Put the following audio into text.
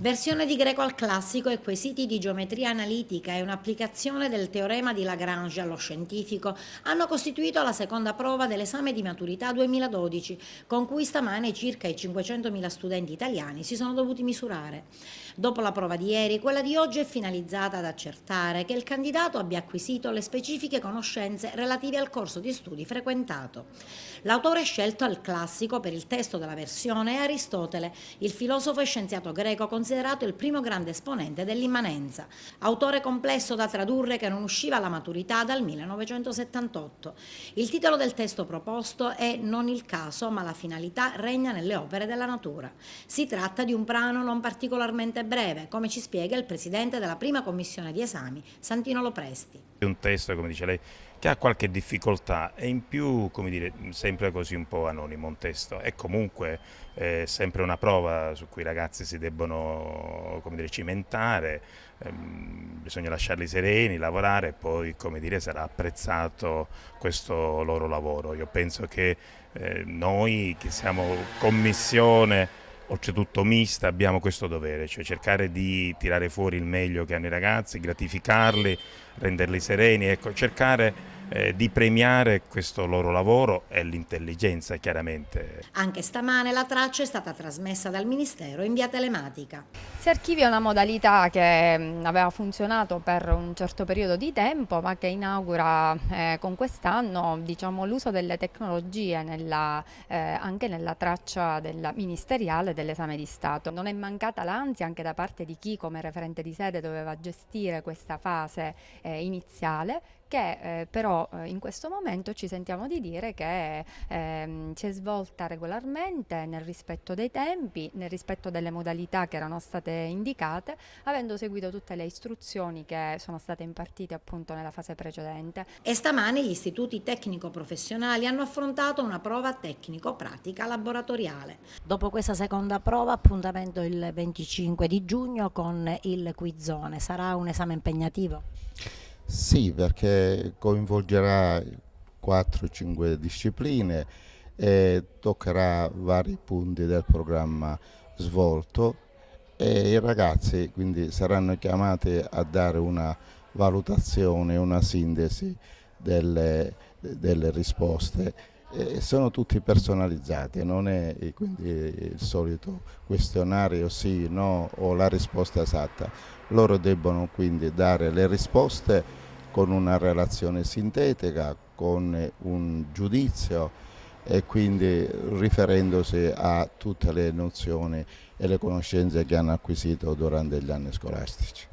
Versione di greco al classico e quesiti di geometria analitica e un'applicazione del teorema di Lagrange allo scientifico hanno costituito la seconda prova dell'esame di maturità 2012, con cui stamane circa i 500.000 studenti italiani si sono dovuti misurare. Dopo la prova di ieri, quella di oggi è finalizzata ad accertare che il candidato abbia acquisito le specifiche conoscenze relative al corso di studi frequentato. L'autore scelto al classico per il testo della versione è Aristotele, il filosofo e scienziato greco considerato il primo grande esponente dell'immanenza, autore complesso da tradurre che non usciva alla maturità dal 1978. Il titolo del testo proposto è Non il caso, ma la finalità regna nelle opere della natura. Si tratta di un brano non particolarmente breve, come ci spiega il presidente della prima commissione di esami, Santino Lopresti. È un testo, come dice lei, che ha qualche difficoltà e in più, come dire, sempre così un po' anonimo un testo. È comunque sempre una prova su cui i ragazzi si debbono, come dire, cimentare, bisogna lasciarli sereni, lavorare e poi, come dire, sarà apprezzato questo loro lavoro. Io penso che noi che siamo commissione oltretutto mista, abbiamo questo dovere, cioè cercare di tirare fuori il meglio che hanno i ragazzi, gratificarli, renderli sereni, ecco, cercare di premiare questo loro lavoro e l'intelligenza chiaramente. Anche stamane la traccia è stata trasmessa dal Ministero in via telematica. Si archivia una modalità che aveva funzionato per un certo periodo di tempo, ma che inaugura con quest'anno, diciamo, l'uso delle tecnologie anche nella traccia ministeriale dell'esame di Stato. Non è mancata l'ansia anche da parte di chi come referente di sede doveva gestire questa fase iniziale, che però in questo momento ci sentiamo di dire che si è svolta regolarmente nel rispetto dei tempi, nel rispetto delle modalità che erano state indicate, avendo seguito tutte le istruzioni che sono state impartite appunto nella fase precedente. E stamane gli istituti tecnico-professionali hanno affrontato una prova tecnico-pratica laboratoriale. Dopo questa seconda prova, appuntamento il 25 di giugno con il quizzone. Sarà un esame impegnativo? Sì, perché coinvolgerà 4-5 discipline e toccherà vari punti del programma svolto e i ragazzi quindi saranno chiamati a dare una valutazione, una sintesi delle risposte. Sono tutti personalizzati, non è quindi il solito questionario sì, no o la risposta esatta. Loro debbono quindi dare le risposte con una relazione sintetica, con un giudizio e quindi riferendosi a tutte le nozioni e le conoscenze che hanno acquisito durante gli anni scolastici.